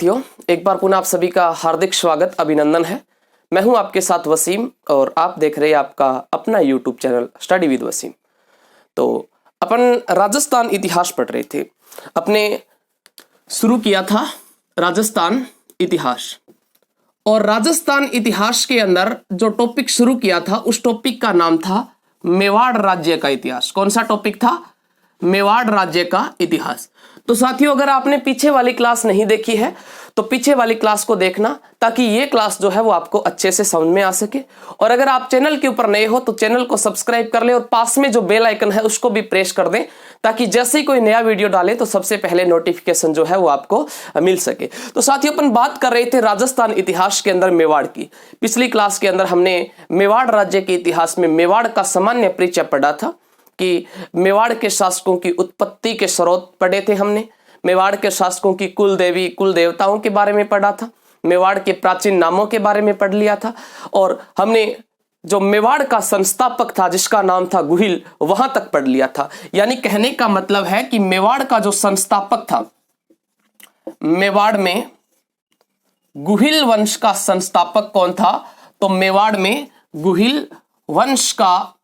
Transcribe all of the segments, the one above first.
साथियों, एक बार पुनः आप सभी का हार्दिक स्वागत अभिनंदन है। मैं हूं आपके साथ वसीम और आप देख रहे हैं आपका अपना YouTube channel study with Wasim. तो अपन राजस्थान इतिहास पढ़ रहे थे। अपने शुरू किया था राजस्थान इतिहास, और राजस्थान इतिहास के अंदर जो टॉपिक शुरू किया था उस टॉपिक का नाम था मेवाड़ राज्य का इतिहास। कौन सा टॉपिक था? मेवाड़ राज्य का इतिहास। तो साथियों, अगर आपने पीछे वाली क्लास नहीं देखी है तो पीछे वाली क्लास को देखना, ताकि ये क्लास जो है वो आपको अच्छे से समझ में आ सके। और अगर आप चैनल के ऊपर नए हो तो चैनल को सब्सक्राइब कर ले और पास में जो बेल आइकन है उसको भी प्रेस कर दें, ताकि जैसे ही कोई नया वीडियो डाले तो सबसे पहले नोटिफिकेशन जो है वो आपको मिल सके। तो साथियों, अपन बात कर रहे थे राजस्थान इतिहास के अंदर मेवाड़ की। पिछली क्लास के अंदर हमने मेवाड़ राज्य के इतिहास में मेवाड़ का सामान्य परिचय पढ़ा था कि मेवाड़ के शासकों की उत्पत्ति के स्रोत पढ़े थे हमने। मेवाड़ के शासकों की कुल देवी कुल देवताओं के बारे में पढ़ा था। मेवाड़ के प्राचीन नामों के बारे में पढ़ लिया था। और हमने जो मेवाड़ का संस्थापक था जिसका नाम था गुहिल, वहां तक पढ़ लिया था। यानी कहने का मतलब है कि मेवाड़ का जो संस्थापक था, मेवाड़ में गुहिल वंश का संस्थापक कौन था? तो मेवाड़ में गुहिल वंश का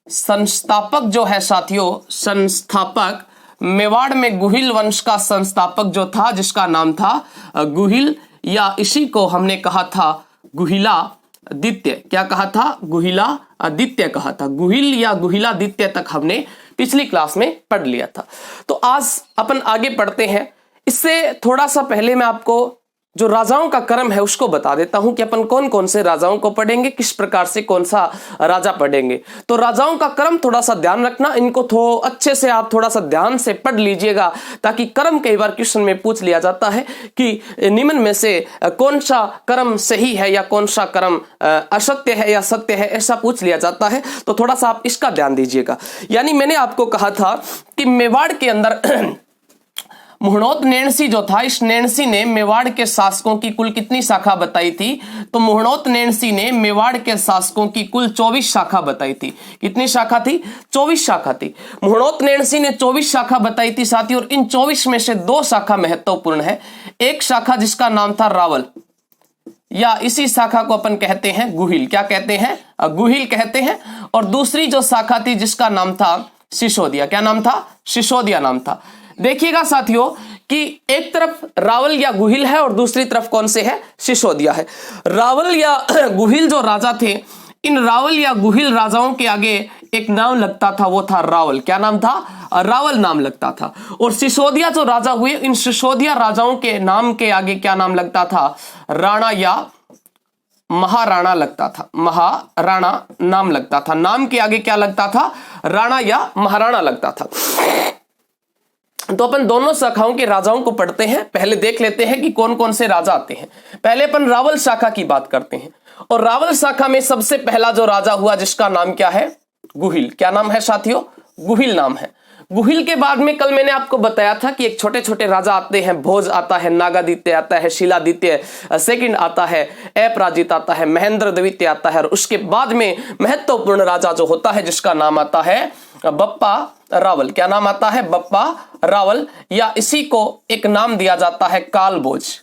संस्थापक जो है साथियों, संस्थापक मेवाड़ में गुहिल वंश का संस्थापक जो था जिसका नाम था गुहिल, या इसी को हमने कहा था गुहिलादित्य। क्या कहा था? गुहिलादित्य कहा था। गुहिल या गुहिलादित्य तक हमने पिछली क्लास में पढ़ लिया था। तो आज अपन आगे पढ़ते हैं। इससे थोड़ा सा पहले मैं आपको जो राजाओं का क्रम है उसको बता देता हूं कि अपन कौन कौन से राजाओं को पढ़ेंगे, किस प्रकार से कौन सा राजा पढ़ेंगे। तो राजाओं का क्रम थोड़ा सा ध्यान रखना, इनको अच्छे से आप थोड़ा सा ध्यान से पढ़ लीजिएगा, ताकि क्रम कई बार क्वेश्चन में पूछ लिया जाता है कि निम्न में से कौन सा क्रम सही है या कौन सा क्रम असत्य है या सत्य है, ऐसा पूछ लिया जाता है। तो थोड़ा सा आप इसका ध्यान दीजिएगा। यानी मैंने आपको कहा था कि मेवाड़ के अंदर मुहणोत नेणसी जो था, इस नेणसी ने मेवाड़ के शासकों की कुल कितनी शाखा बताई थी? तो मुहणोत नेणसी ने मेवाड़ के शासकों की कुल 24 शाखा बताई थी। कितनी शाखा थी? 24 शाखा थी। मुहणोत नेणसी ने 24 शाखा बताई थी साथियों, और इन 24 में से 2 शाखा महत्वपूर्ण है। एक शाखा जिसका नाम था रावल, या इसी शाखा को अपन कहते हैं गुहिल। क्या कहते हैं? गुहिल कहते हैं। और दूसरी जो शाखा थी जिसका नाम था सिसोदिया। क्या नाम था? सिसोदिया नाम था। देखिएगा साथियों कि एक तरफ रावल या गुहिल है और दूसरी तरफ कौन से है? सिसोदिया है। रावल या गुहिल जो राजा थे, इन रावल या गुहिल राजाओं के आगे एक नाम लगता था, वो था रावल। क्या नाम था? रावल नाम लगता था। और सिसोदिया जो राजा हुए, इन सिसोदिया राजाओं के नाम के आगे क्या नाम लगता था? राणा या महाराणा लगता था। महाराणा नाम लगता था। नाम के आगे क्या लगता था? राणा या महाराणा लगता था। तो अपन दोनों शाखाओं के राजाओं को पढ़ते हैं। पहले देख लेते हैं कि कौन कौन से राजा आते हैं। पहले अपन रावल शाखा की बात करते हैं। और रावल शाखा में सबसे पहला जो राजा हुआ जिसका नाम क्या है? गुहिल। क्या नाम है साथियों? गुहिल नाम है। गुहिल के बाद में कल मैंने आपको बताया था कि एक छोटे छोटे राजा आते हैं। भोज आता है, नागादित्य आता है, शिलादित्य सेकंड आता है, अपराजित आता है, महेंद्र द्वितीय आता है, और उसके बाद में महत्वपूर्ण राजा जो होता है जिसका नाम आता है बप्पा रावल। क्या नाम आता है? बप्पा रावल, या इसी को एक नाम दिया जाता है कालभोज।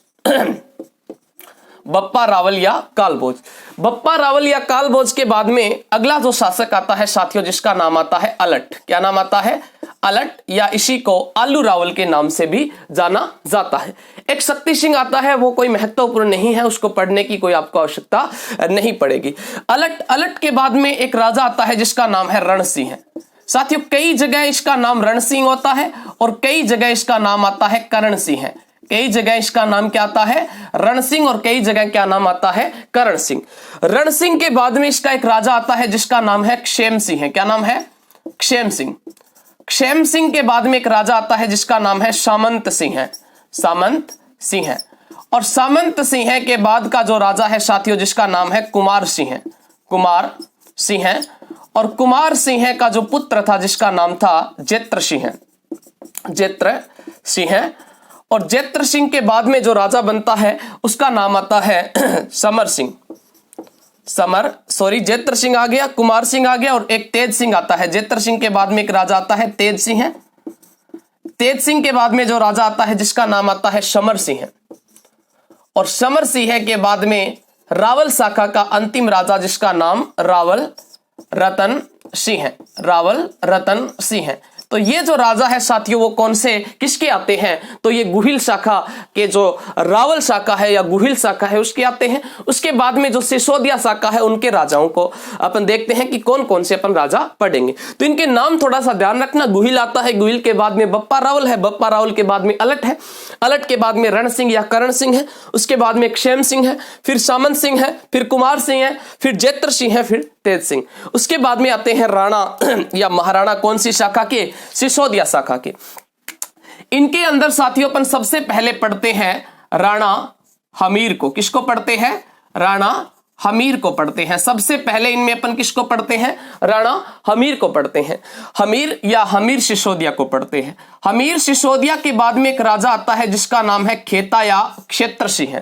बप्पा रावल या कालभोज। बप्पा रावल या कालभोज के बाद में अगला जो शासक आता है साथियों जिसका नाम आता है अलट। क्या नाम आता है? अलट, या इसी को आलू रावल के नाम से भी जाना जाता है। एक शक्ति सिंह आता है, वो कोई महत्वपूर्ण नहीं है, उसको पढ़ने की कोई आपको आवश्यकता नहीं पड़ेगी। अलट के बाद में एक राजा आता है जिसका नाम है रणसिंह। साथियों, कई जगह इसका नाम रणसिंह होता है और कई जगह इसका नाम आता है करण सिंह। कई जगह इसका नाम क्या आता है? रण सिंह, और कई जगह क्या नाम आता है? करण सिंह। रण सिंह के बाद में इसका एक राजा आता है जिसका नाम है क्षेम सिंह। क्या नाम है? क्षेम सिंह। क्षेम सिंह के बाद में एक राजा आता है जिसका नाम है सामंत सिंह। सामंत सिंह। और सामंत सिंह के बाद का जो राजा है साथियों जिसका नाम है कुमार सिंह। कुमार सिंह। और कुमार सिंह का जो पुत्र था जिसका नाम था जेत्र सिंह। जेत्र सिंह। और जेत्र सिंह के बाद में जो राजा बनता है उसका नाम आता है समर सिंह। जेत्र सिंह आ गया, कुमार सिंह आ गया, और एक तेज सिंह आता है। जेत्र सिंह के बाद में एक राजा आता है तेज सिंह। तेज सिंह के बाद में जो राजा आता है जिसका नाम आता है समर सिंह, और समर सिंह के बाद में रावल शाखा का अंतिम राजा जिसका नाम रावल रतन सिंह है, रावल रतन सिंह है। तो ये जो राजा है साथियों वो कौन से किसके आते हैं, तो ये गुहिल शाखा के जो रावल शाखा है या गुहिल शाखा है उसके आते हैं। उसके बाद में जो सिसोदिया शाखा है उनके राजाओं को अपन देखते हैं कि कौन कौन से अपन राजा पढ़ेंगे। तो इनके नाम थोड़ा सा ध्यान रखना। गुहिल आता है, गुहिल के बाद में बप्पा रावल है, बप्पा रावल के बाद में अलट है, अलट के बाद में रण सिंह या करण सिंह है, उसके बाद में क्षेम सिंह है, फिर सामंत सिंह है, फिर कुमार सिंह है, फिर जैत्र सिंह है, फिर तेज सिंह। उसके बाद में आते हैं राणा या महाराणा, कौन सी शाखा के, सिसोदिया शाखा के। इनके अंदर साथियों अपन सबसे पहले पढ़ते हैं राणा हमीर को। किसको पढ़ते हैं, राणा हमीर को पढ़ते हैं। सबसे पहले इनमें अपन किसको पढ़ते हैं, राणा हमीर को पढ़ते हैं। हमीर या हमीर सिसोदिया को पढ़ते हैं। हमीर सिसोदिया के बाद में एक राजा आता है जिसका नाम है खेता या क्षेत्र सिंह।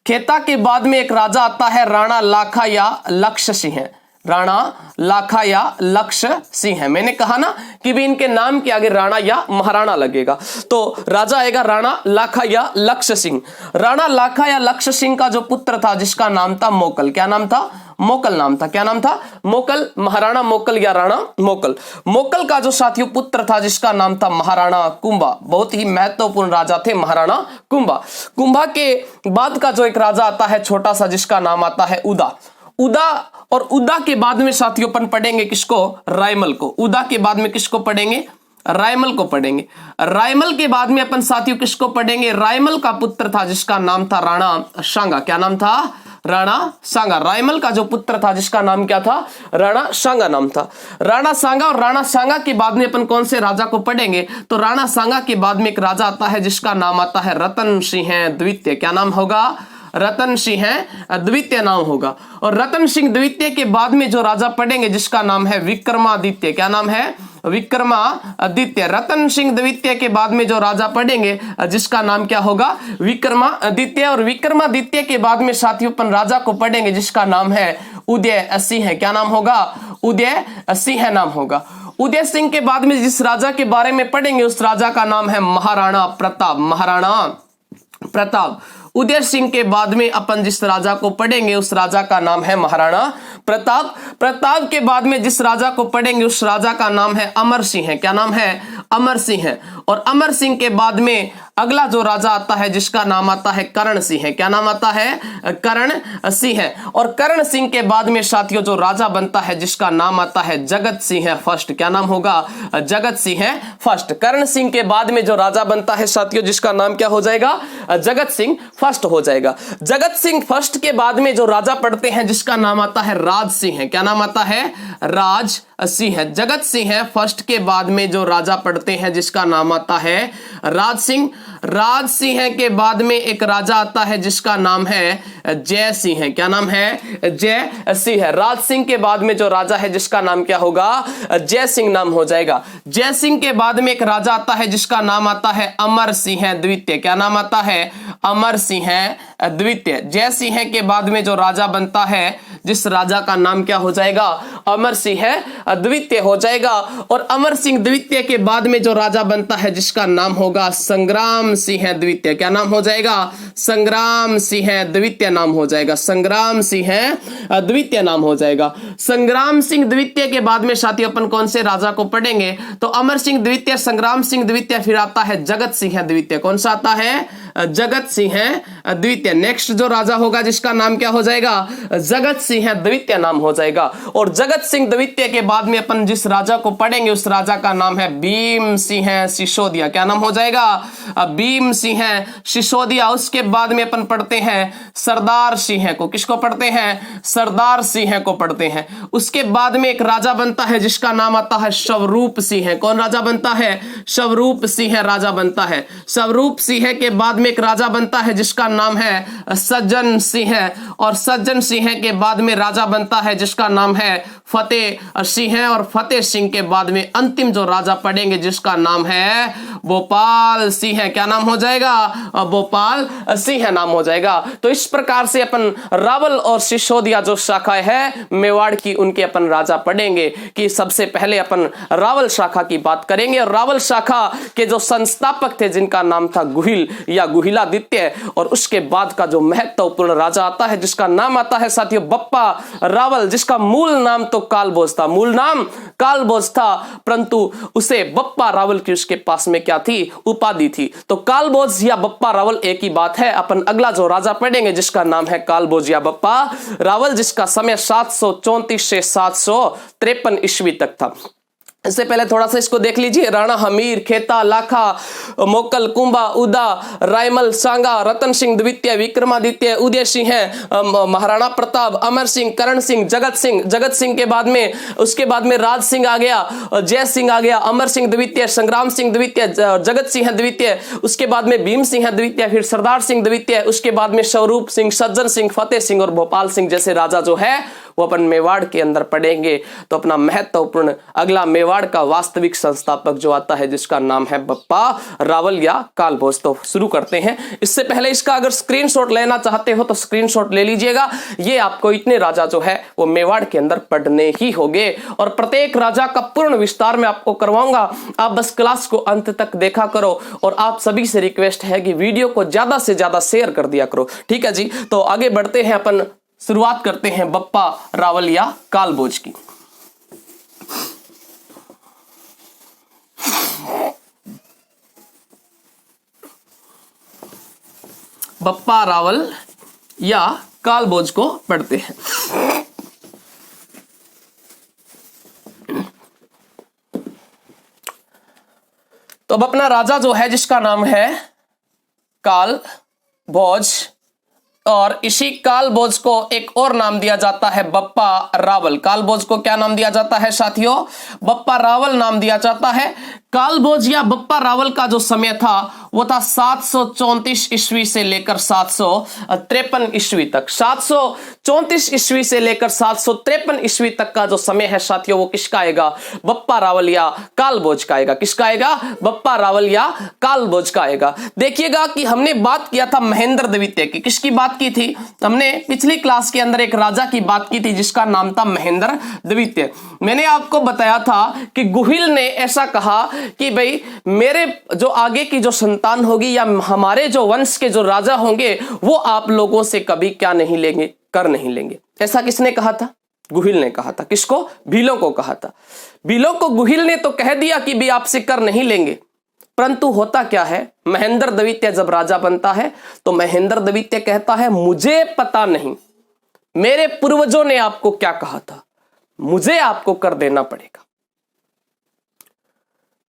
खेता के बाद में एक राजा आता है राणा लाखा या लक्ष्य सिंह, राणा लाखा या लक्ष्य सिंह है। मैंने कहा ना कि भी इनके नाम के आगे राणा या महाराणा लगेगा, तो राजा आएगा राणा लाखा या लक्ष्य सिंह। राणा लाखा या लक्ष्य सिंह का जो पुत्र था जिसका नाम था मोकल, क्या नाम था, मोकल नाम था। क्या नाम था, मोकल, महाराणा मोकल या राणा मोकल। मोकल का जो साथियों पुत्र था जिसका नाम था महाराणा कुंभा, बहुत ही महत्वपूर्ण राजा थे महाराणा कुंभा। कुंभा के बाद का जो एक राजा आता है छोटा सा जिसका नाम आता है उदा। उदा, और उदा के बाद में साथियों अपन पढ़ेंगे किसको, रायमल को। उदा के बाद में किसको पढ़ेंगे, रायमल को पढ़ेंगे। रायमल के बाद में अपन साथियों किसको पढ़ेंगे, रायमल का पुत्र था जिसका नाम था राणा सांगा। क्या नाम था, राणा सांगा। रायमल का जो पुत्र था जिसका नाम क्या था, राणा सांगा नाम था। राणा सांगा, और राणा सांगा के बाद में अपन कौन से राजा को पढ़ेंगे, तो राणा सांगा के बाद में एक राजा आता है जिसका नाम आता है रतन सिंह द्वितीय। क्या नाम होगा, रतन सिंह द्वितीय नाम होगा। और रतन सिंह द्वितीय के बाद में जो राजा पढ़ेंगे जिसका नाम है विक्रमादित्य। क्या नाम है, विक्रमादित्य। रतन सिंह द्वितीय के बाद में जो राजा पढ़ेंगे जिसका नाम क्या होगा, विक्रमादित्य। और विक्रमादित्य के बाद में साथियों अपन राजा को पढ़ेंगे जिसका नाम है उदय सिंह। क्या नाम होगा, उदय सिंह नाम होगा। उदय सिंह के बाद में जिस राजा के बारे में पढ़ेंगे उस राजा का नाम है महाराणा प्रताप, महाराणा प्रताप। उदय सिंह के बाद में अपन जिस राजा को पढ़ेंगे उस राजा का नाम है महाराणा प्रताप। प्रताप के बाद में जिस राजा को पढ़ेंगे उस राजा का नाम है अमर सिंह। क्या नाम है, अमर सिंह। और अमर सिंह के बाद में अगला जो राजा आता है जिसका नाम आता है करण सिंह। क्या नाम आता है, करण सिंह। और करण सिंह के बाद में साथियों जो राजा बनता है जिसका नाम आता है जगत सिंह फर्स्ट। क्या नाम होगा, जगत सिंह फर्स्ट। करण सिंह के बाद में जो राजा बनता है साथियों जिसका नाम क्या हो जाएगा, जगत सिंह फर्स्ट हो जाएगा। जगत सिंह फर्स्ट के बाद में जो राजा पढ़ते हैं जिसका नाम आता है राज सिंह। क्या नाम आता है, राज सिंह। जगत सिंह फर्स्ट के बाद में जो राजा पढ़ते हैं जिसका नाम आता है राज सिंह। राज सिंह के बाद में एक राजा आता है जिसका नाम है जय सिंह। क्या नाम है, जय सिंह। राज सिंह के बाद में जो राजा है जिसका नाम क्या होगा, जय सिंह नाम हो जाएगा। जय सिंह के बाद में एक राजा आता है जिसका नाम आता है अमर सिंह द्वितीय। क्या नाम आता है, अमर सिंह द्वितीय। जय सिंह के बाद में जो राजा बनता है जिस राजा का नाम क्या हो जाएगा, अमर सिंह द्वितीय हो जाएगा। और अमर सिंह द्वितीय के बाद में जो राजा बनता है जिसका नाम होगा संग्राम सिंह द्वितीय। क्या नाम हो जाएगा, संग्राम सिंह द्वितीय नाम हो जाएगा। संग्राम सिंह द्वितीय नाम हो जाएगा। संग्राम सिंह द्वितीय के बाद में साथी अपन कौन से राजा को पढ़ेंगे, तो अमर सिंह द्वितीय, संग्राम सिंह द्वितीय, फिर आता है जगत सिंह द्वितीय। कौन सा आता है, जगत सिंह द्वितीय। नेक्स्ट जो राजा होगा जिसका नाम क्या हो जाएगा, जगत सिंह द्वितीय नाम हो जाएगा। और जगत सिंह द्वितीय के बाद में अपन जिस राजा को पढ़ेंगे उस राजा का नाम है भीम सिंह सिसोदिया। क्या नाम हो जाएगा, भीम सिंह सिसोदिया। उसके बाद में अपन पढ़ते हैं सरदार सिंह को। किसको पढ़ते हैं, सरदार सिंह को पढ़ते हैं। उसके बाद में एक राजा बनता है जिसका नाम आता है स्वरूप सिंह। कौन राजा बनता है, स्वरूप सिंह राजा बनता है। स्वरूप सिंह के बाद में एक राजा बनता है जिसका नाम है सज्जन सिंह। और सज्जन सिंह के बाद में राजा बनता है जिसका नाम है फतेह सिंह। और फतेह सिंह के बाद में अंतिम जो राजा पढ़ेंगे जिसका नाम है भोपाल सिंह। क्या नाम हो जाएगा, भोपाल नरसिंह नाम हो जाएगा। तो इस प्रकार से अपन रावल और सिसोदिया जो शाखाएं है मेवाड़ की, उनके अपन राजा पढ़ेंगे। कि सबसे पहले अपन रावल शाखा की बात करेंगे, और रावल शाखा के जो संस्थापक थे जिनका नाम था गुहिल या गुहिलादित्य, और उसके बाद का जो महत्वपूर्ण राजा आता है जिसका नाम आता है साथियों बप्पा रावल, जिसका मूल नाम तो कालभोज था, मूल नाम कालभोज था, परंतु उसे बप्पा रावल की उसके पास में क्या थी, उपाधि थी। तो कालभोज या बप्पा रावल एक ही बात है। अपन अगला जो राजा पढ़ेंगे जिसका नाम है कालभोज या बप्पा रावल, जिसका समय 734 से 753 ईस्वी तक था। इससे पहले थोड़ा सा इसको देख लीजिए। राणा हमीर, खेता, लाखा, मोकल, कुंभा, उदा, रायमल, सांगा, रतन सिंह द्वितीय, विक्रमादित्य, उदय सिंह है, महाराणा प्रताप, अमर सिंह, करण सिंह, जगत सिंह के बाद में उसके बाद में राज सिंह आ गया, जय सिंह आ गया, अमर सिंह द्वितीय, संग्राम सिंह द्वितीय, जगत सिंह द्वितीय, उसके बाद में भीम सिंह द्वितीय, फिर सरदार सिंह द्वितीय, उसके बाद में स्वरूप सिंह, सज्जन सिंह, फतेह सिंह और भोपाल सिंह जैसे राजा जो है वो अपन मेवाड़ के अंदर पढ़ेंगे। तो अपना महत्वपूर्ण अगला मेवाड़ का वास्तविक संस्थापक जो आता है जिसका नाम है बप्पा रावल या कालभोज। तो शुरू करते हैं। इससे पहले इसका अगर स्क्रीनशॉट लेना चाहते हो तो स्क्रीनशॉट ले लीजिएगा। ये आपको इतने राजा जो है वो मेवाड़ के अंदर पढ़ने ही होंगे, और प्रत्येक राजा का पूर्ण विस्तार में आपको करवाऊंगा। आप बस क्लास को अंत तक देखा करो, और आप सभी से रिक्वेस्ट है कि वीडियो को ज्यादा से ज्यादा शेयर कर दिया करो, ठीक है जी। तो आगे बढ़ते हैं, अपन शुरुआत करते हैं बप्पा रावल या कालभोज की। बप्पा रावल या कालभोज को पढ़ते हैं। तो अब अपना राजा जो है जिसका नाम है कालभोज, और इसी कालभोज को एक और नाम दिया जाता है बप्पा रावल। कालभोज को क्या नाम दिया जाता है साथियों? बप्पा रावल नाम दिया जाता है। कालभोज या बप्पा रावल का जो समय था वो था 734 ईस्वी से लेकर 753 ईस्वी तक। 734 ईस्वी से लेकर 753 ईस्वी तक का जो समय है साथियों वो किसका आएगा? बप्पा रावल या कालभोज का आएगा। किसका आएगा? बप्पा रावल या कालभोज का आएगा। देखिएगा कि हमने बात किया था महेंद्र द्वितीय की। किसकी बात की थी? हमने पिछली क्लास के अंदर एक राजा की बात की थी जिसका नाम था महेंद्र द्वितीय। मैंने आपको बताया था कि गुहिल ने ऐसा कहा कि भाई मेरे जो आगे की जो संतान होगी या हमारे जो वंश के जो राजा होंगे वो आप लोगों से कभी क्या नहीं लेंगे, कर नहीं लेंगे। ऐसा किसने कहा था? गुहिल ने कहा था। किसको? भीलों को कहा था। भीलों को गुहिल ने तो कह दिया कि भी आपसे कर नहीं लेंगे, परंतु होता क्या है, महेंद्र द्वितीय जब राजा बनता है तो महेंद्र द्वितीय कहता है मुझे पता नहीं, मेरे पूर्वजों ने आपको क्या कहा था, मुझे आपको कर देना पड़ेगा।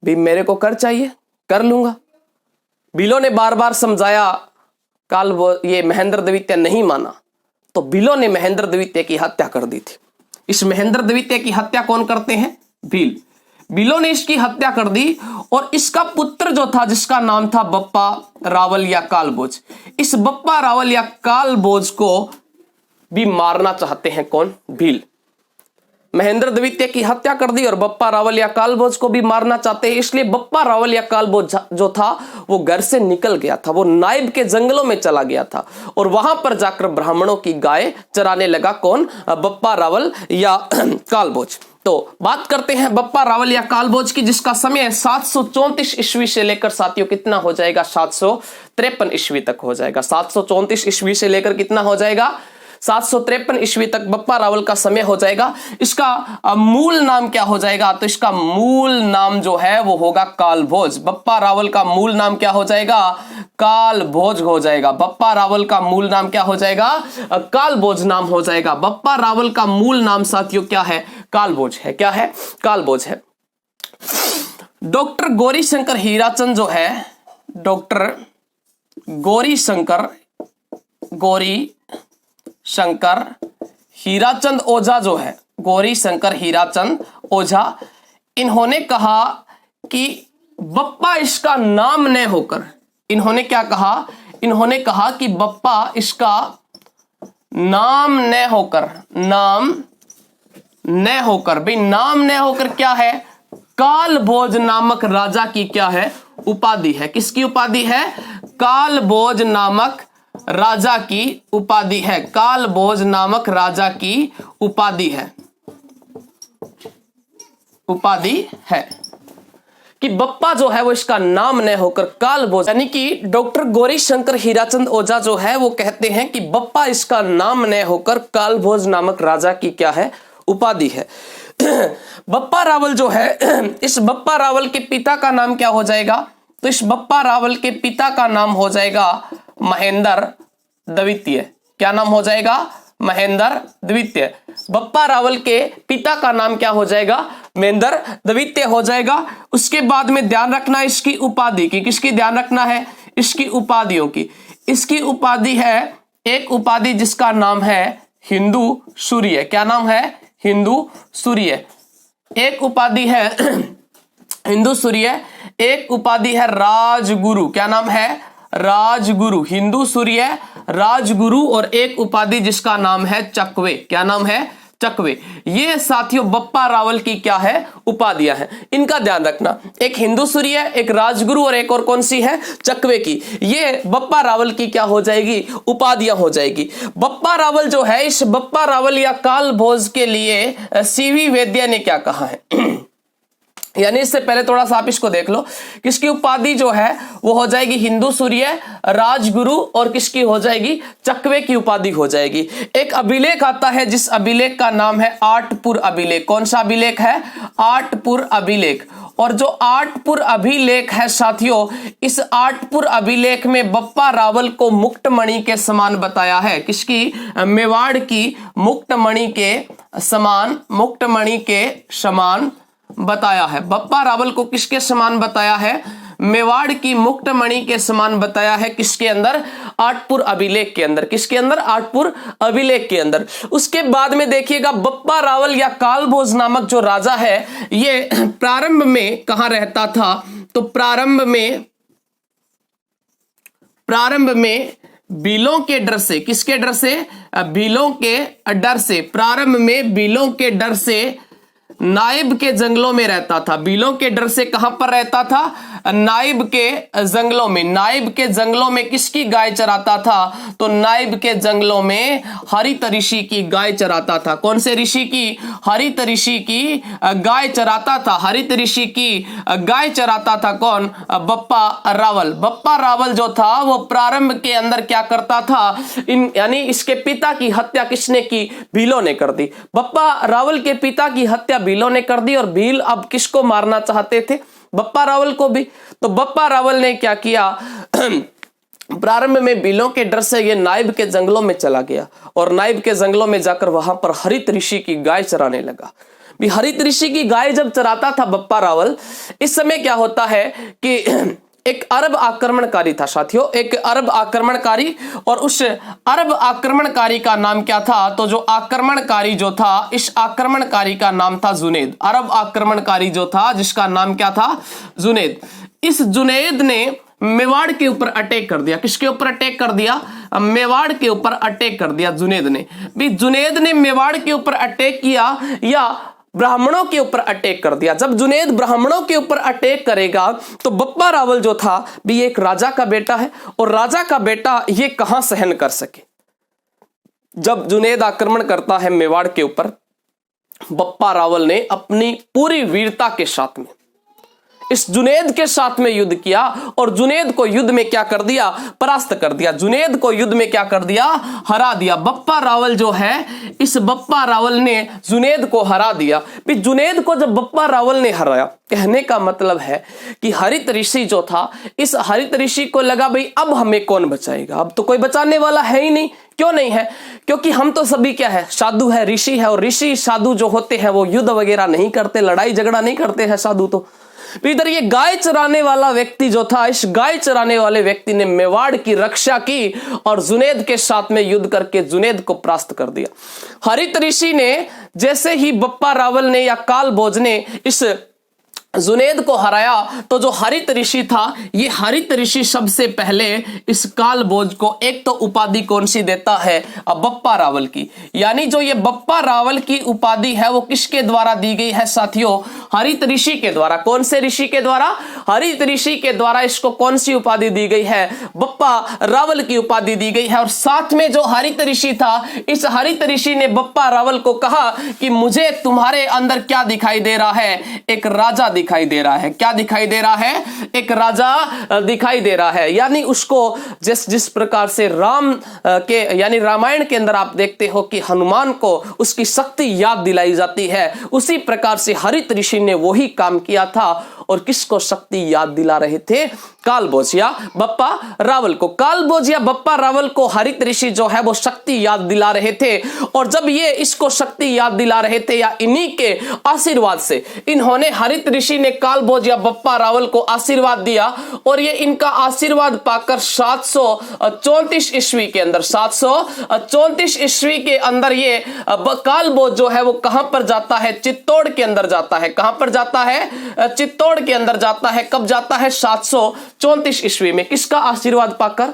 भी मेरे को कर चाहिए, कर लूंगा। भीलों ने बार बार समझाया, ये महेंद्र द्वितीय नहीं माना, तो भीलों ने महेंद्र द्वितीय की हत्या कर दी थी। इस महेंद्र द्वितीय की हत्या कौन करते हैं? भील। भीलों ने इसकी हत्या कर दी, और इसका पुत्र जो था जिसका नाम था बप्पा रावल या कालभोज, इस बप्पा रावल या कालभोज को भी मारना चाहते हैं कौन? भील। महेंद्र द्वितीय की हत्या कर दी और बप्पा रावल या कालभोज को भी मारना चाहते हैं। इसलिए बप्पा रावल या कालभोज जो था वो घर से निकल गया था, वो नाइब के जंगलों में चला गया था, और वहां पर जाकर ब्राह्मणों की गाय चराने लगा। कौन? बप्पा रावल या कालभोज। तो बात करते हैं बप्पा रावल या कालभोज की, जिसका समय 734 ईस्वी से लेकर साथियों कितना हो जाएगा? 753 ईस्वी तक हो जाएगा। 734 ईस्वी से लेकर कितना हो जाएगा? 753 ईस्वी तक बप्पा रावल का समय हो जाएगा। इसका मूल नाम क्या हो जाएगा? तो इसका मूल नाम जो है वो होगा कालभोज। बप्पा रावल का मूल नाम क्या हो जाएगा? कालभोज हो जाएगा। बप्पा रावल का मूल नाम क्या हो जाएगा? कालभोज नाम हो जाएगा। बप्पा रावल का मूल नाम साथियों क्या है? कालभोज है। क्या है? कालभोज है। डॉक्टर गौरी शंकर हीराचंद जो है, डॉक्टर गौरी शंकर हीराचंद ओझा जो है, गौरी शंकर हीराचंद ओझा, इन्होंने कहा कि बप्पा इसका नाम न होकर, इन्होंने क्या कहा? इन्होंने कहा कि बप्पा इसका नाम न होकर, नाम न होकर, भाई नाम न होकर क्या है? कालभोज नामक राजा की क्या है? उपाधि है। किसकी उपाधि है? कालभोज नामक राजा की उपाधि है, काल भोज नामक राजा की उपाधि है, उपाधि है कि बप्पा जो है वो इसका नाम न होकर काल भोज, यानी कि डॉक्टर गौरी शंकर हीराचंद ओझा जो है वो कहते हैं कि बप्पा इसका नाम न होकर काल भोज नामक राजा की क्या है, उपाधि है। बप्पा रावल जो है, इस बप्पा रावल के पिता का नाम क्या हो जाएगा, तो इस बप्पा रावल के पिता का नाम हो जाएगा महेंद्र द्वितीय। क्या नाम हो जाएगा, महेंद्र द्वितीय। बप्पा रावल के पिता का नाम क्या हो जाएगा, महेंद्र द्वितीय हो जाएगा। उसके बाद में ध्यान रखना इसकी उपाधि की, किसकी ध्यान रखना है, इसकी उपाधियों की। इसकी उपाधि है, एक उपाधि जिसका नाम है हिंदू सूर्य। क्या नाम है, हिंदू सूर्य। एक उपाधि है हिंदू सूर्य, एक उपाधि है राजगुरु। क्या नाम है, राजगुरु। हिंदू सूर्य, राजगुरु, और एक उपाधि जिसका नाम है चकवे। क्या नाम है, चकवे। ये साथियों बप्पा रावल की क्या है, उपाधियां हैं। इनका ध्यान रखना, एक हिंदू सूर्य, एक राजगुरु, और एक और कौन सी है, चकवे की। ये बप्पा रावल की क्या हो जाएगी, उपाधियां हो जाएगी। बप्पा रावल जो है, इस बप्पा रावल या काल भोज के लिए सीवी वैद्य ने क्या कहा है यानी इससे पहले थोड़ा सा आप इसको देख लो, किसकी उपाधि जो है वो हो जाएगी हिंदू सूर्य, राजगुरु, और किसकी हो जाएगी, चकवे की उपाधि हो जाएगी। एक अभिलेख आता है जिस अभिलेख का नाम है आठपुर अभिलेख। कौन सा अभिलेख है, आठपुर अभिलेख। और जो आठपुर अभिलेख है साथियों, इस आठपुर अभिलेख में बप्पा रावल को मुक्तमणि के समान बताया है। किसकी, मेवाड़ की मुक्तमणि के समान, मुक्तमणि के समान बताया है। बप्पा रावल को किसके समान बताया है, मेवाड़ की मुक्तमणि के समान बताया है। किसके अंदर, आठपुर अभिलेख के अंदर। किसके अंदर, आठपुर अभिलेख के अंदर। उसके बाद में देखिएगा बप्पा रावल या कालभोज नामक जो राजा है, ये प्रारंभ में कहां रहता था, तो प्रारंभ में भीलों के डर से, किसके डर से, भीलों के डर से, प्रारंभ में भीलों के डर से नाइब के जंगलों में रहता था। भीलों के डर से कहां पर रहता था, नाइब के जंगलों में। नाइब के जंगलों में किसकी गाय चराता था, तो नाइब के जंगलों में हरित ऋषि की गाय चराता था। कौन से ऋषि की, हरित ऋषि की गाय चराता था। हरित ऋषि की गाय चराता था कौन, बप्पा रावल। बप्पा रावल जो था वो प्रारंभ के अंदर क्या करता था, यानी इसके पिता की हत्या किसने की, भीलों ने कर दी। बप्पा रावल के पिता की हत्या भीलों ने कर दी, और भील अब किसको मारना चाहते थे, बप्पा रावल को भी। तो बप्पा रावल ने क्या किया, प्रारंभ में भीलों के डर से ये नाइब के जंगलों में चला गया, और नाइब के जंगलों में जाकर वहां पर हरित ऋषि की गाय चराने लगा। भी हरित ऋषि की गाय जब चराता था बप्पा रावल, इस समय क्या होता है कि एक अरब आक्रमणकारी था साथियों, एक अरब आक्रमणकारी, और उस अरब आक्रमणकारी का नाम क्या था, तो जो आक्रमणकारी जो था, इस आक्रमणकारी का नाम था जुनेद। अरब आक्रमणकारी जो था जिसका नाम क्या था, जुनेद। इस जुनेद ने मेवाड़ के ऊपर अटैक कर दिया। किसके ऊपर अटैक कर दिया, मेवाड़ के ऊपर अटैक कर दिया जुनेद ने। भी जुनेद ने मेवाड़ के ऊपर अटैक किया या ब्राह्मणों के ऊपर अटैक कर दिया। जब जुनेद ब्राह्मणों के ऊपर अटैक करेगा तो बप्पा रावल जो था भी एक राजा का बेटा है, और राजा का बेटा ये कहां सहन कर सके। जब जुनेद आक्रमण करता है मेवाड़ के ऊपर, बप्पा रावल ने अपनी पूरी वीरता के साथ में इस जुनेद के साथ में युद्ध किया, और जुनेद को युद्ध में क्या कर दिया, परास्त कर दिया। जुनेद को युद्ध में क्या कर दिया, हरा दिया। बप्पा रावल जो है, इस बप्पा रावल ने जुनेद को हरा दिया। फिर जुनेद को जब बप्पा रावल ने हराया, कहने का मतलब है कि हरित ऋषि जो था, इस हरित ऋषि को लगा भाई अब हमें कौन बचाएगा, अब तो कोई बचाने वाला है ही नहीं। क्यों नहीं है, क्योंकि हम तो सभी क्या है, साधु है, ऋषि है, और ऋषि साधु जो होते हैं वो युद्ध वगैरह नहीं करते, लड़ाई झगड़ा नहीं करते हैं साधु। तो इधर ये गाय चराने वाला व्यक्ति जो था, इस गाय चराने वाले व्यक्ति ने मेवाड़ की रक्षा की और जुनेद के साथ में युद्ध करके जुनेद को परास्त कर दिया। हरित ऋषि ने जैसे ही बप्पा रावल ने या काल भोज ने इस जुनेद को हराया तो जो हरित ऋषि था, ये हरित ऋषि सबसे पहले इस कालभोज को एक तो उपाधि कौन सी देता है, बप्पा रावल की। यानी जो ये बप्पा रावल की उपाधि है वो किसके द्वारा दी गई है साथियों, हरित ऋषि के द्वारा। कौन से ऋषि के द्वारा, हरित ऋषि के द्वारा इसको कौन सी उपाधि दी गई है, बप्पा रावल की उपाधि दी गई है। और साथ में जो हरित ऋषि था, इस हरित ऋषि ने बप्पा रावल को कहा कि मुझे तुम्हारे अंदर क्या दिखाई दे रहा है, एक राजा दिखाई दे रहा है। क्या दिखाई दे रहा है, एक राजा दिखाई दे रहा है। यानी उसको जिस प्रकार से राम के यानी रामायण के अंदर आप देखते हो कि हनुमान को उसकी शक्ति याद दिलाई जाती है, उसी प्रकार से हरित ऋषि ने वही काम किया था। और किसको शक्ति याद दिला रहे थे, कालभोज या बप्पा रावल को। कालभोज या बप्पा रावल को हरित ऋषि जो है वो शक्ति याद दिला रहे थे। और जब ये इसको शक्ति याद दिला रहे थे, या इन्हीं के आशीर्वाद से इन्होंने, हरित ऋषि ने कालभोज या बप्पा रावल को आशीर्वाद दिया। और ये इनका आशीर्वाद पाकर 734 ईस्वी के अंदर, 734 ईस्वी के अंदर ये कालभोज जो है वो कहां पर जाता है, चित्तौड़ के अंदर जाता है। कहां पर जाता है, चित्तौड़ के अंदर जाता है। कब जाता है, 734 ईस्वी में। किसका आशीर्वाद पाकर,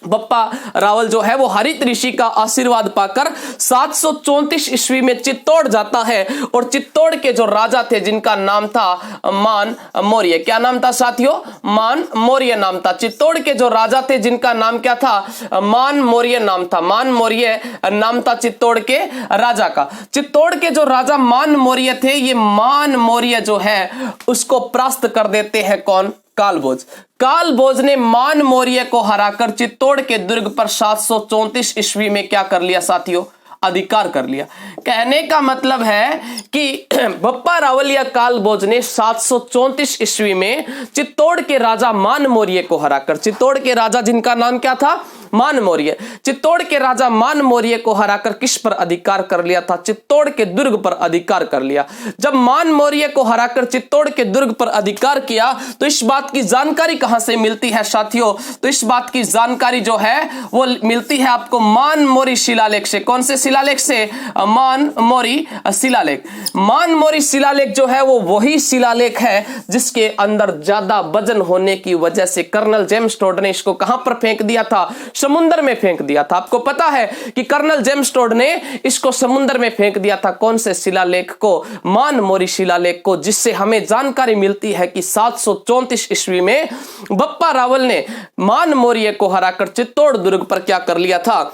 बप्पा रावल जो है वो हरित ऋषि का आशीर्वाद पाकर 734 ईस्वी में चित्तौड़ जाता है। और चित्तौड़ के जो राजा थे जिनका नाम था मान मौर्य। क्या नाम था साथियों, मान मौर्य नाम था। चित्तौड़ के जो राजा थे जिनका नाम क्या था, मान मौर्य नाम था। मान मौर्य नाम था चित्तौड़ के राजा का। चित्तौड़ के जो राजा मान मौर्य थे, ये मान मौर्य जो है उसको परास्त कर देते हैं कौन, कालभोज। कालभोज ने मान मौर्य को हराकर चित्तौड़ के दुर्ग पर 734 ईस्वी में क्या कर लिया साथियों, अधिकार कर लिया। कहने का मतलब है कि बप्पा रावल या कालभोज ने 734 ईस्वी में चित्तौड़ के राजा मान मौर्य को हराकर, चित्तौड़ के राजा जिनका नाम क्या था, मान मौर्य, चित्तौड़ के राजा मान मौर्य को हराकर किस पर अधिकार कर लिया था, चित्तौड़ के दुर्ग पर अधिकार कर लिया। जब मान मौर्य को हराकर चित्तौड़ के दुर्ग पर अधिकार किया तो इस बात की जानकारी कहां से मिलती है साथियों, तो इस बात की जानकारी जो है वो मिलती है आपको मान मौर्य शिलालेख से। कौन से शिलालेख से, मान मौर्य शिलालेख। मान मौर्य शिलालेख जो है वो वही शिलालेख है जिसके अंदर ज्यादा वजन होने की वजह से कर्नल जेम्स टोड ने इसको कहां पर फेंक दिया था, समुद्र में फेंक दिया था। आपको पता है कि कर्नल जेम्स टोड ने इसको समुद्र में फेंक दिया था। कौन से शिलालेख को, मान मौर्य शिलालेख को, जिससे हमें जानकारी मिलती है कि 734 ईस्वी में बप्पा रावल ने मान मौर्य को हराकर चित्तौड़ दुर्ग पर क्या कर लिया था,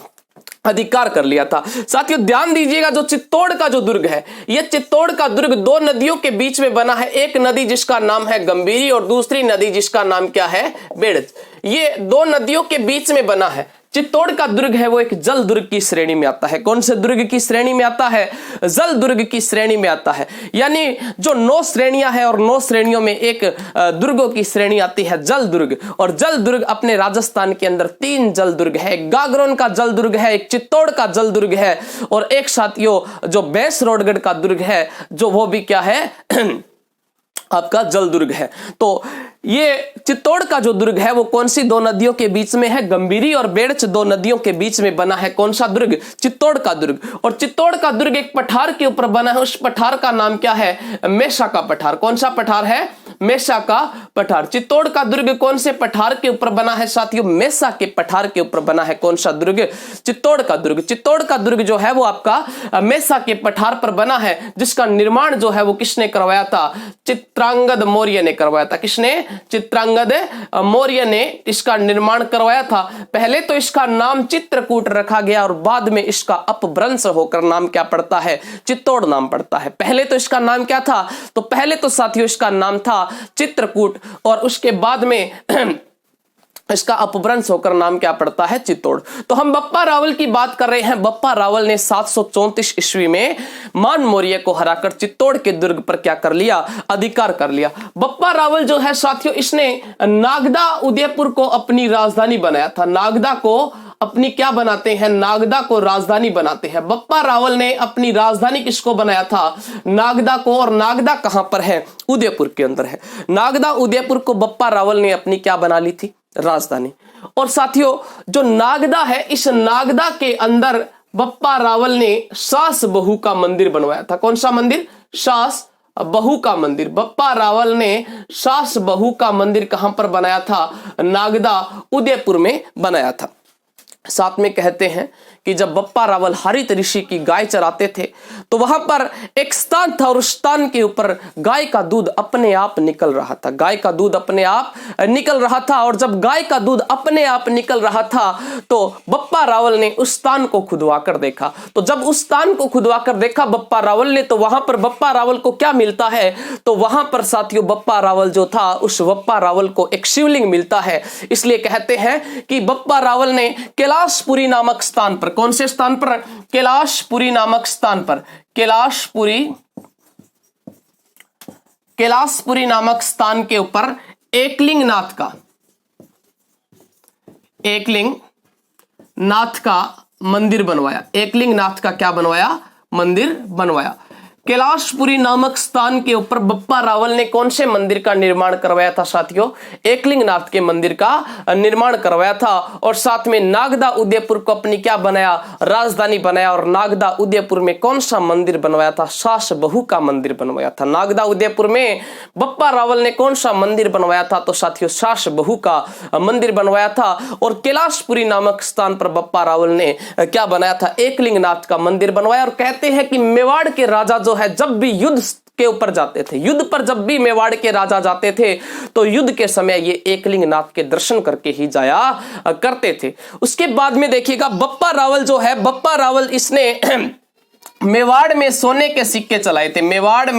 अधिकार कर लिया था। साथियों ध्यान दीजिएगा, जो चित्तौड़ का जो दुर्ग है, यह चित्तौड़ का दुर्ग दो नदियों के बीच में बना है। एक नदी जिसका नाम है गंभीरी और दूसरी नदी जिसका नाम क्या है, बेड़च। ये दो नदियों के बीच में बना है। चित्तौड़ का दुर्ग है वो एक जल दुर्ग की श्रेणी में आता है। कौन से दुर्ग की श्रेणी में आता है, जल दुर्ग की श्रेणी में आता है। यानी जो 9 श्रेणियां हैं और 9 श्रेणियों में एक दुर्गों की श्रेणी आती है जल दुर्ग। और जल दुर्ग अपने राजस्थान के अंदर 3 जल दुर्ग है, एक गागरोन का जल दुर्ग है, एक चित्तौड़ का जल दुर्ग है, और एक साथियों जो भैंसरोडगढ़ का दुर्ग है, जो वो भी क्या है आपका जल दुर्ग है। तो ये चित्तौड़ का जो दुर्ग है वो कौन सी 2 नदियों के बीच में है, गंभीरी और बेड़च 2 नदियों के बीच में बना है। कौन सा दुर्ग, चित्तौड़ का दुर्ग। और चित्तौड़ का दुर्ग एक पठार के ऊपर बना है। उस पठार का नाम क्या है, मेसा का पठार। कौन सा पठार है, मेसा का पठार। चित्तौड़ का दुर्ग कौन से पठार के ऊपर बना है साथियों, मेसा के पठार के ऊपर बना है। कौन सा दुर्ग, चित्तौड़ का दुर्ग। चित्तौड़ का दुर्ग जो है वो आपका मेसा के पठार पर बना है, जिसका निर्माण जो है वो किसने करवाया था, चित्रांगद मौर्य ने करवाया था। किसने, चित्रांगद मौर्य ने इसका निर्माण करवाया था। पहले तो इसका नाम चित्रकूट रखा गया और बाद में इसका अपभ्रंश होकर नाम क्या पड़ता है, चित्तौड़ नाम पड़ता है। पहले तो इसका नाम क्या था, तो पहले तो साथियों इसका नाम था चित्रकूट, और उसके बाद में इसका अपभ्रंश होकर नाम क्या पड़ता है, चित्तौड़। तो हम बप्पा रावल की बात कर रहे हैं। बप्पा रावल ने 734 ईस्वी में मान मौर्य को हराकर चित्तौड़ के दुर्ग पर क्या कर लिया, अधिकार कर लिया। बप्पा रावल जो है साथियों, इसने नागदा उदयपुर को अपनी राजधानी बनाया था। नागदा को अपनी क्या बनाते हैं, नागदा को राजधानी बनाते हैं। बप्पा रावल ने अपनी राजधानी किसको बनाया था, नागदा को। और नागदा कहां पर है, उदयपुर के अंदर है। नागदा उदयपुर को बप्पा रावल ने अपनी क्या बना ली थी, राजधानी। और साथियों जो नागदा है, इस नागदा के अंदर बप्पा रावल ने सास बहू का मंदिर बनवाया था। कौन सा मंदिर, सास बहू का मंदिर। बप्पा रावल ने सास बहू का मंदिर कहां पर बनाया था? नागदा उदयपुर में बनाया था। साथ में कहते हैं कि जब बप्पा रावल हरित ऋषि की गाय चराते थे तो वहां पर एक स्थान था और उस स्थान के ऊपर गाय का दूध अपने आप निकल रहा था। गाय का दूध अपने आप निकल रहा था और जब गाय का दूध अपने आप निकल रहा था तो बप्पा रावल ने उस स्थान को खुदवा कर देखा। तो जब उस स्थान को खुदवा कर देखा बप्पा रावल ने, तो वहां पर बप्पा रावल को क्या मिलता है? तो वहां पर साथियों बप्पा रावल जो था, उस बप्पा रावल को एक शिवलिंग मिलता है। इसलिए कहते हैं कि बप्पा रावल ने कैलाशपुरी नामक स्थान पर, कौन से स्थान पर? कैलाशपुरी नामक स्थान पर, कैलाशपुरी नामक स्थान के ऊपर एकलिंग नाथ का मंदिर बनवाया। एकलिंग नाथ का क्या बनवाया? मंदिर बनवाया। कैलाशपुरी नामक स्थान के ऊपर बप्पा रावल ने कौन से मंदिर का निर्माण करवाया था साथियों? एकलिंग नाथ के मंदिर का निर्माण करवाया था। और साथ में नागदा उदयपुर को अपनी क्या बनाया? राजधानी बनाया। और नागदा उदयपुर में कौन सा मंदिर बनवाया था? सास बहू का मंदिर बनवाया था। नागदा उदयपुर में बप्पा रावल ने कौन सा मंदिर बनवाया था? तो साथियों सास बहू का मंदिर बनवाया था। और कैलाशपुरी नामक स्थान पर बप्पा रावल ने क्या बनाया था? एकलिंग नाथ का मंदिर बनवाया। और कहते हैं कि मेवाड़ के राजा जो है जब भी युद्ध के ऊपर जाते थे, युद्ध पर जब भी मेवाड़ के राजा जाते थे तो युद्ध के समय ये एकलिंग नाथ के दर्शन करके ही जाया करते थे। उसके बाद में देखिएगा बप्पा रावल जो है, बप्पा रावल इसने मेवाड़ में सोने के सिक्के चलाए थे। मेवाड़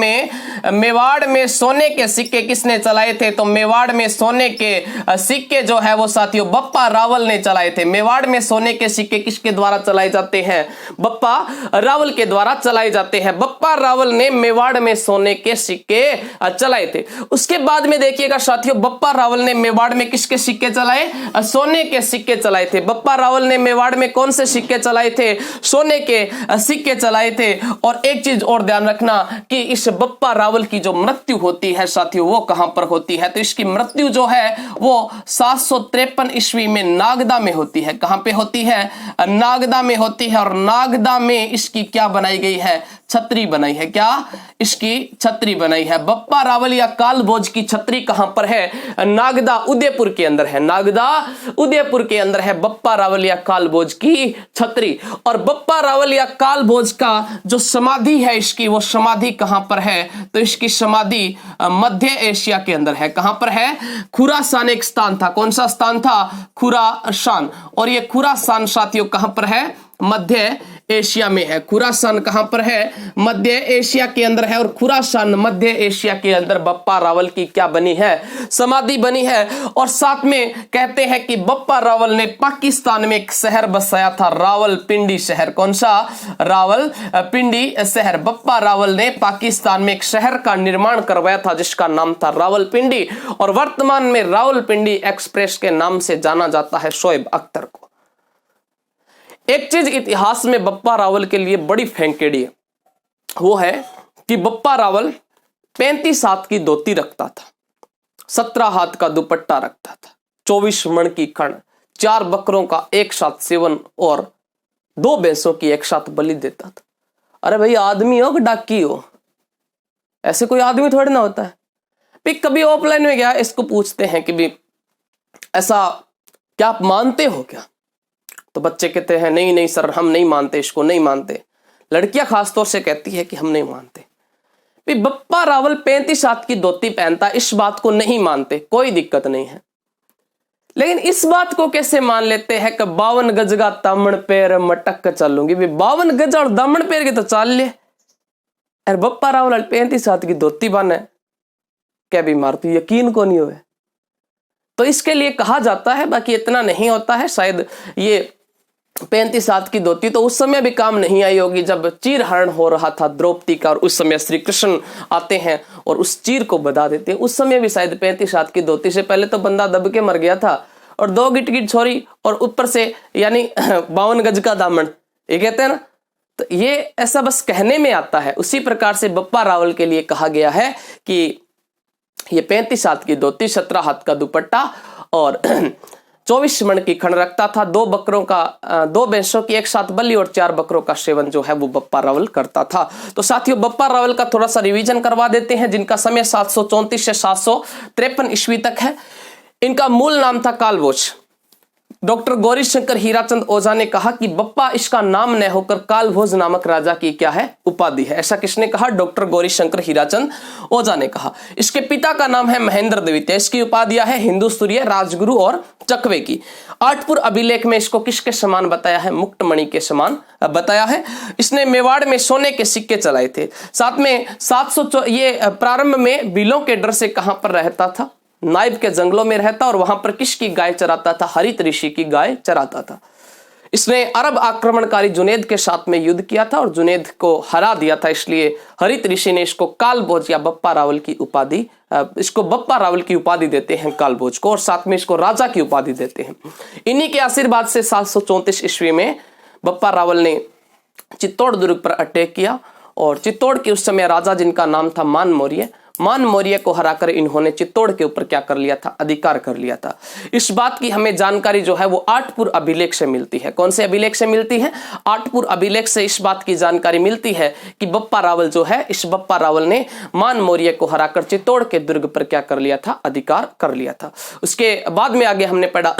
में सोने के सिक्के किसने चलाए थे? तो मेवाड़ में सोने के सिक्के जो है वो साथियों बप्पा रावल ने चलाए थे। मेवाड़ में सोने के सिक्के किसके द्वारा चलाए जाते हैं? बप्पा रावल के द्वारा चलाए जाते हैं। बप्पा रावल ने मेवाड़ में सोने के सिक्के चलाए थे। उसके बाद में देखिएगा साथियों बप्पा रावल ने मेवाड़ में किसके सिक्के चलाए? सोने के सिक्के चलाए थे। बप्पा रावल ने मेवाड़ में कौन से सिक्के चलाए थे? सोने के सिक्के चलाए थे। और एक चीज और ध्यान रखना कि इस बप्पा रावल की जो मृत्यु होती है साथियों वो कहां पर होती है? तो इसकी मृत्यु जो है वो 753 ईस्वी में नागदा में होती है। कहां पे होती है? नागदा में होती है। और नागदा में इसकी क्या बनाई गई है? छतरी बनाई है। क्या? इसकी छतरी बनाई है। बप्पा रावल या कालभोज की छतरी कहां पर है? नागदा उदयपुर के अंदर है। नागदा उदयपुर के अंदर है बप्पा रावल या कालभोज की छतरी। और बप्पा रावल या कालभोज का जो समाधि है इसकी, वो समाधि कहां पर है? तो इसकी समाधि मध्य एशिया के अंदर है। कहां पर है? खुरासान एक स्थान था। कौन सा स्थान था? खुरासान। और ये खुरासान साथियों कहां पर है? मध्य एशिया में है। खुरासान कहां पर है? मध्य एशिया के अंदर है। और खुरासान मध्य एशिया के अंदर बप्पा रावल की क्या बनी है? समाधि बनी है। और साथ में कहते हैं कि बप्पा रावल ने पाकिस्तान में एक शहर बसाया था, रावलपिंडी शहर। कौन सा? रावलपिंडी शहर। बप्पा रावल ने पाकिस्तान में एक शहर का निर्माण करवाया था जिसका नाम था रावलपिंडी। और वर्तमान में रावलपिंडी एक्सप्रेस के नाम से जाना जाता है शोएब अख्तर को। एक चीज इतिहास में बप्पा रावल के लिए बड़ी फेंकेड़ी है, वो है कि बप्पा रावल 35 हाथ की धोती रखता था, 17 हाथ का दुपट्टा रखता था, 24 मण की खण, 4 बकरों का एक साथ सेवन और 2 भैंसों की एक साथ बलि देता था। अरे भाई आदमी हो कि डाकी हो? ऐसे कोई आदमी थोड़ी ना होता है। भी कभी ऑफलाइन में गया, इसको पूछते हैं कि भी ऐसा क्या आप मानते हो क्या? तो बच्चे कहते हैं नहीं नहीं सर हम नहीं मानते, इसको नहीं मानते। लड़कियां खासतौर से कहती है कि हम नहीं मानते। भी बप्पा रावल 35 हाथ की धोती पहनता, इस बात को नहीं मानते, कोई दिक्कत नहीं है। लेकिन इस बात को कैसे मान लेते हैं कि 52 गज का दामन पैर मटक कर चलूंगी? भी 52 गज और दामन पैर के तो चाल ले। अरे बप्पा रावल 35 हाथ की धोती बाने क्या बीमार? तू यकीन को नहीं हुए। तो इसके लिए कहा जाता है, बाकी इतना नहीं होता है। शायद ये 35 हाथ की धोती तो उस समय भी काम नहीं आई होगी जब चीर हरण हो रहा था द्रौपदी का, और उस समय श्री कृष्ण आते हैं और उस चीर को बधा देते हैं। उस समय भी शायद 35 हाथ की धोती से पहले तो बंदा दब के मर गया था। और 2 गिट छोरी और ऊपर से यानी 52 गज का दामन, ये कहते हैं ना। तो ये ऐसा बस कहने में आता है। उसी प्रकार से बप्पा रावल के लिए कहा गया है कि ये 35 हाथ की धोती, 17 हाथ का दुपट्टा और 24 मण की खंड रखता था। 2 भैंसों की एक साथ बलि और 4 बकरों का सेवन जो है वो बप्पा रावल करता था। तो साथियों, बप्पा रावल का थोड़ा सा रिवीजन करवा देते हैं, जिनका समय 734 से 753 ईस्वी तक है। इनका मूल नाम था कालभोज। डॉक्टर गौरीशंकर हीराचंद ओझा ने कहा कि बप्पा इसका नाम न होकर कालभोज नामक राजा की क्या है, उपाधि है। ऐसा किसने कहा? डॉक्टर गौरीशंकर हीराचंद ओझा ने कहा। इसके पिता का नाम है महेंद्र द्वितीय। इसकी उपाधियां है हिंदू सूर्य, राजगुरु और चकवे की। आठपुर अभिलेख में इसको किसके समान बताया है? मुक्तमणि के समान बताया है। इसने मेवाड़ में सोने के सिक्के चलाए थे। साथ में 700 ये प्रारंभ में बिलों के डर से कहां पर रहता था? नाइब के जंगलों में रहता, और वहां पर किसकी गाय चराता था? हरित ऋषि की गाय चराता था। इसने अरब आक्रमणकारी जुनेद के साथ में युद्ध किया था और जुनेद को हरा दिया था, इसलिए हरित ऋषि ने इसको कालभोज या बप्पा रावल की उपाधि, इसको बप्पा रावल की उपाधि देते हैं कालभोज को, और साथ में इसको राजा की उपाधि देते हैं। इन्हीं के आशीर्वाद से 734 ईस्वी में बप्पा रावल ने चित्तौड़ दुर्ग पर अटैक किया, और चित्तौड़ के उस समय राजा जिनका नाम था मान मौर्य को हराकर इन्होंने चित्तौड़ के ऊपर क्या कर लिया था? अधिकार कर लिया था। इस बात की हमें जानकारी जो है वो आठपुर अभिलेख से मिलती है। कौन से अभिलेख से मिलती है? आठपुर अभिलेख से इस बात की जानकारी मिलती है कि बप्पा रावल जो है, इस बप्पा रावल ने मान मौर्य को हराकर चित्तौड़ के दुर्ग पर क्या कर लिया था? अधिकार कर लिया था। उसके बाद में आगे हमने पढ़ा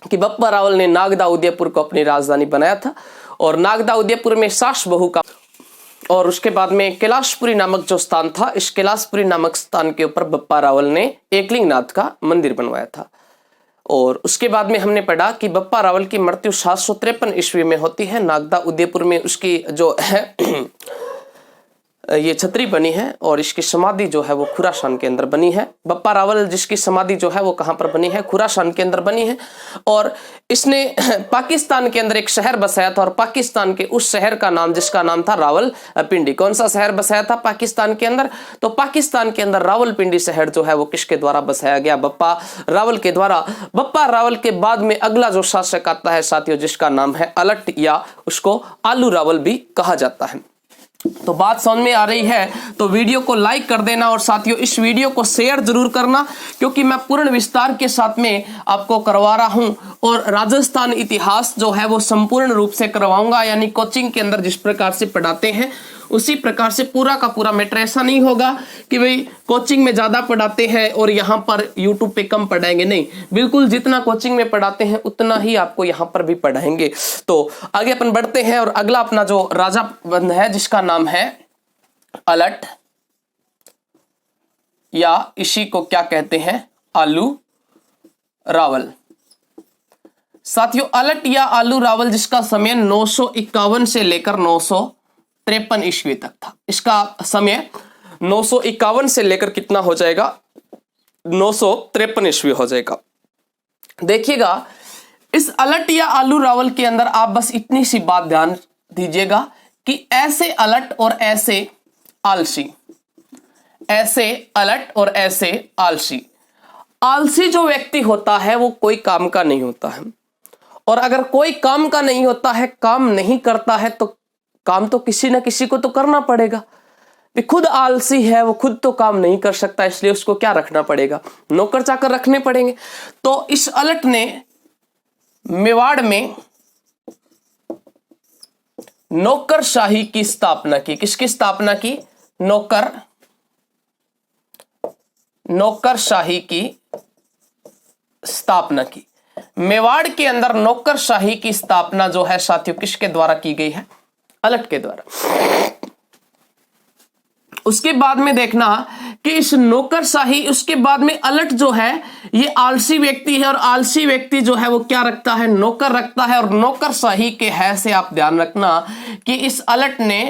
कि बप्पा रावल ने नागदा उदयपुर को अपनी राजधानी बनाया था, और नागदा उदयपुर में सास बहू का, और उसके बाद में कैलाशपुरी नामक जो स्थान था, इस कैलाशपुरी नामक स्थान के ऊपर बप्पा रावल ने एकलिंगनाथ का मंदिर बनवाया था। और उसके बाद में हमने पढ़ा कि बप्पा रावल की मृत्यु 753 ईस्वी में होती है। नागदा उदयपुर में उसकी जो है ये छतरी बनी है, और इसकी समाधि जो है वो खुरासान के अंदर बनी है। बप्पा रावल जिसकी समाधि जो है वो कहां पर बनी है? खुरासान के अंदर बनी है। और इसने पाकिस्तान के अंदर एक शहर बसाया था, और पाकिस्तान के उस शहर का नाम, जिसका नाम था रावलपिंडी। कौन सा शहर बसाया था पाकिस्तान के अंदर? तो पाकिस्तान के अंदर रावलपिंडी शहर जो है वो किसके द्वारा बसाया गया? बप्पा रावल के द्वारा। बप्पा रावल के बाद में अगला जो शासक आता है साथियों, जिसका नाम है अलट, या उसको आलू रावल भी कहा जाता है। तो बात समझ में आ रही है तो वीडियो को लाइक कर देना, और साथियों इस वीडियो को शेयर जरूर करना, क्योंकि मैं पूर्ण विस्तार के साथ में आपको करवा रहा हूं, और राजस्थान इतिहास जो है वो संपूर्ण रूप से करवाऊंगा। यानी कोचिंग के अंदर जिस प्रकार से पढ़ाते हैं उसी प्रकार से पूरा का पूरा मैटर। ऐसा नहीं होगा कि भाई कोचिंग में ज्यादा पढ़ाते हैं और यहाँ पर यूट्यूब पे कम पढ़ाएंगे, नहीं, बिल्कुल जितना कोचिंग में पढ़ाते हैं उतना ही आपको यहाँ पर भी पढ़ाएंगे। तो आगे अपन बढ़ते हैं, और अगला अपना जो राजा है जिसका नाम है अलट, या इसी को क्या कहते हैं? आलू रावल। साथियों अलट या आलू रावल जिसका समय 951 से लेकर 953 ईस्वी तक था। इसका समय 951 से लेकर कितना हो जाएगा? 953 ईस्वी हो जाएगा। देखिएगा इस अलट या आलू रावल के अंदर आप बस इतनी सी बात ध्यान दीजिएगा कि ऐसे अलट और ऐसे आलसी, ऐसे अलट और ऐसे आलसी। आलसी जो व्यक्ति होता है वो कोई काम का नहीं होता है, और अगर कोई काम का नहीं होता है, काम नहीं करता है, तो काम तो किसी न किसी को तो करना पड़ेगा। खुद आलसी है, वो खुद तो काम नहीं कर सकता, इसलिए उसको क्या रखना पड़ेगा? नौकर चाकर रखने पड़ेंगे। तो इस अलट ने मेवाड़ में नौकरशाही की स्थापना की। किसकी स्थापना की? नौकरशाही की स्थापना की। मेवाड़ के अंदर नौकरशाही की स्थापना जो है साथियों किसके द्वारा की गई है? अलट के द्वारा। उसके बाद में देखना कि इस नौकरशाही, उसके बाद में अलट जो है ये आलसी व्यक्ति है, और आलसी व्यक्ति जो है वो क्या रखता है? नौकर रखता है। और नौकरशाही के है से आप ध्यान रखना कि इस अलट ने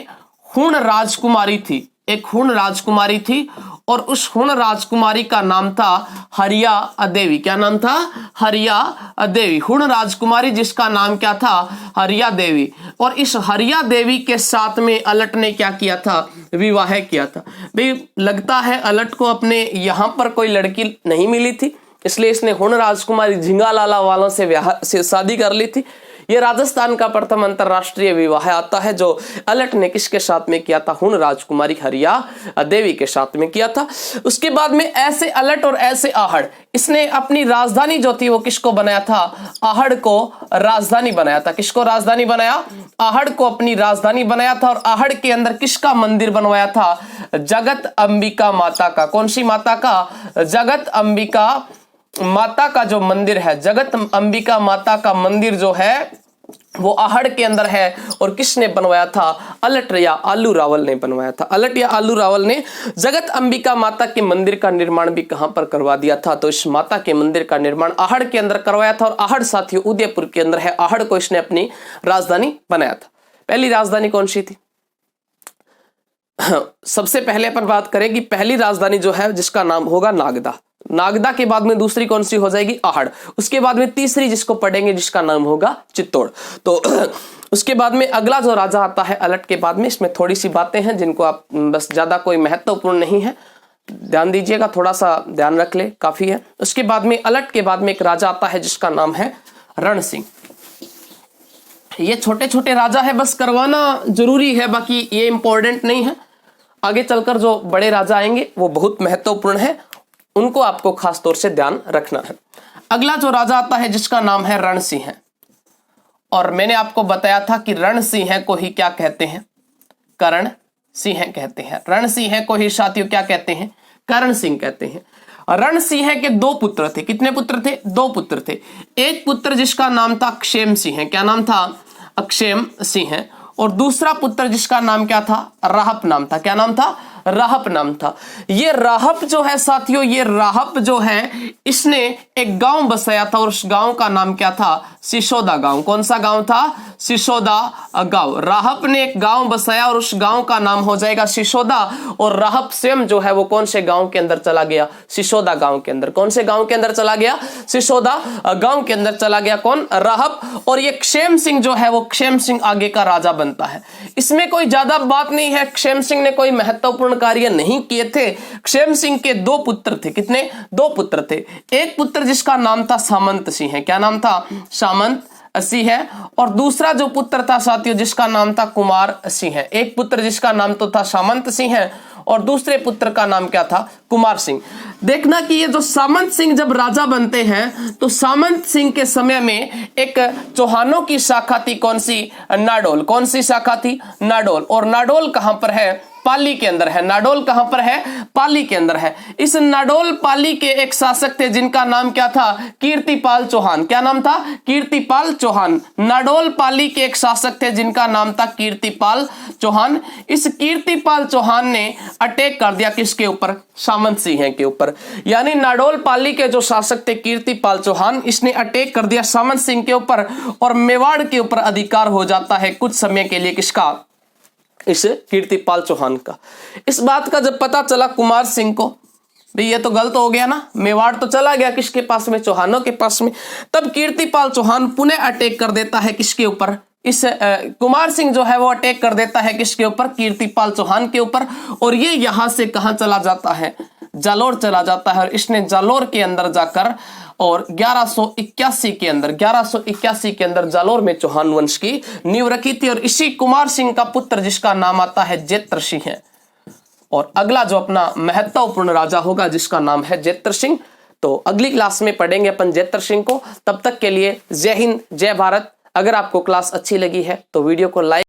हुण राजकुमारी थी, एक हुण राजकुमारी थी, और उस हुण राजकुमारी का नाम था हरिया देवी। क्या नाम था? हरिया देवी। हुण राजकुमारी जिसका नाम क्या था? हरिया देवी। और इस हरिया देवी के साथ में अलट ने क्या किया था? विवाह किया था। भाई लगता है अलट को अपने यहाँ पर कोई लड़की नहीं मिली थी, इसलिए इसने हुण राजकुमारी झिंगा लाला वालों से शादी कर ली थी, ये राजस्थान का प्रथम अंतरराष्ट्रीय विवाह आता है जो अलट ने किसके साथ में किया था, हुन राजकुमारी हरिया देवी के साथ में किया था। उसके बाद में ऐसे अलट और ऐसे आहड़, इसने अपनी राजधानी जो थी वो किसको बनाया था, आहड़ को राजधानी बनाया था। किसको राजधानी बनाया, आहड़ को अपनी राजधानी बनाया था। और आहड़ के अंदर किसका मंदिर बनवाया था, जगत अंबिका माता का। कौन सी माता का, जगत अंबिका माता का जो मंदिर है, जगत अंबिका माता का मंदिर जो है वो आहड़ के अंदर है। और किसने बनवाया था, अलट या आलू रावल ने बनवाया था। अलट या आलू रावल ने जगत अंबिका माता के मंदिर का निर्माण भी कहां पर करवा दिया था, तो इस माता के मंदिर का निर्माण आहड़ के अंदर करवाया था। और आहड़ साथियों उदयपुर के अंदर है। आहड़ को इसने अपनी राजधानी बनाया था। पहली राजधानी कौन सी थी, सबसे पहले अपन बात करें कि पहली राजधानी जो है जिसका नाम होगा नागदा। नागदा के बाद में दूसरी कौन सी हो जाएगी, आहड़। उसके बाद में तीसरी जिसको पढ़ेंगे जिसका नाम होगा चित्तौड़। तो उसके बाद में अगला जो राजा आता है अलट के बाद में, इसमें थोड़ी सी बातें हैं जिनको आप बस ज्यादा कोई महत्वपूर्ण नहीं है, ध्यान दीजिएगा, थोड़ा सा ध्यान रख ले, काफी है। उसके बाद में अलट के बाद में एक राजा आता है जिसका नाम है रण सिंह। ये छोटे छोटे राजा है, बस करवाना जरूरी है, बाकी ये इंपॉर्टेंट नहीं है। आगे चलकर जो बड़े राजा आएंगे वो बहुत महत्वपूर्ण है, उनको आपको खास तौर से ध्यान रखना है। अगला जो राजा आता है जिसका नाम है रण सिंह। और मैंने आपको बताया था कि रण सिंह को ही क्या कहते हैं, करण सिंह कहते हैं। रण सिंह को ही साथियों क्या कहते हैं, करण सिंह कहते हैं। रण सिंह के दो पुत्र थे। कितने पुत्र थे, दो पुत्र थे। एक पुत्र जिसका नाम था अक्षेम सिंह, क्या नाम था, अक्षेम सिंह। और दूसरा पुत्र जिसका नाम क्या था, राहप नाम था। क्या नाम था, राहप नाम था। ये राहप जो है साथियों, ये राहप जो है इसने एक गांव बसाया था और उस गांव का नाम क्या था, सिसोदा गांव। कौन सा गांव था, सिसोदा गांव। राहप ने एक गांव बसाया और उस गांव का नाम हो जाएगा सिसोदा। और राहप स्वयं जो है वो कौन से गांव के अंदर चला गया, सिसोदा गांव के अंदर। कौन से गांव के अंदर चला गया, सिसोदा गांव के अंदर चला गया। कौन, राहप। और ये क्षेम सिंह जो है वो क्षेम सिंह आगे का राजा बनता है। इसमें कोई ज्यादा बात नहीं है, क्षेम सिंह ने कोई महत्वपूर्ण कार्य नहीं किए थे। क्षेम सिंह के दो पुत्र थे। कितने, दो पुत्र थे। एक पुत्र जिसका नाम था सामंत सिंह। क्या नाम था, सामंत सिंह। और दूसरा जो पुत्र था साथियों जिसका नाम था कुमार सिंह। एक पुत्र जिसका नाम तो था सामंत सिंह और दूसरे पुत्र का नाम क्या था, कुमार सिंह। देखना कि ये जो सामंत सिंह जब राजा बनते हैं तो सामंत सिंह के समय में एक चौहानों की शाखा थी। कौन सी, नाडोल। कौन सी शाखा थी, नाडोल। और नाडोल कहां पर है, पाली के अंदर है। नाडोल कहां पर है, पाली के अंदर है। इस नाडोल पाली के एक शासक थे जिनका नाम क्या था, कीर्तिपाल चौहान। क्या नाम था, कीर्तिपाल चौहान। नाडोल पाली के एक शासक थे जिनका नाम था कीर्तिपाल चौहान। इस कीर्तिपाल चौहान ने अटैक कर दिया किसके ऊपर, सामंत सिंह के ऊपर। यानी नाडोल पाली के जो शासक थे कीर्तिपाल चौहान, इसने अटैक कर दिया सामंत सिंह के ऊपर और मेवाड़ के ऊपर अधिकार हो जाता है कुछ समय के लिए किसका, इस कीर्तिपाल चौहान का। इस बात का जब पता चला कुमार सिंह को, भाई ये तो गलत हो गया ना, मेवाड़ तो चला गया किसके पास में, चौहानों के पास में। तब कीर्तिपाल चौहान पुनः अटैक कर देता है किसके ऊपर, इस कुमार सिंह जो है वो अटैक कर देता है किसके ऊपर, कीर्तिपाल चौहान के ऊपर। और ये यहां से कहां चला जाता है, जालोर चला जाता है। और इसने जालोर के अंदर जाकर और 1181 के अंदर जालोर में चौहान वंश की नींव रखी थी। और इसी कुमार सिंह का पुत्र जिसका नाम आता है जेत्र सिंह। और अगला जो अपना महत्वपूर्ण राजा होगा जिसका नाम है जेत्र सिंह। तो अगली क्लास में पढ़ेंगे अपन जेत्र सिंह को। तब तक के लिए जय हिंद, जय भारत। अगर आपको क्लास अच्छी लगी है तो वीडियो को लाइक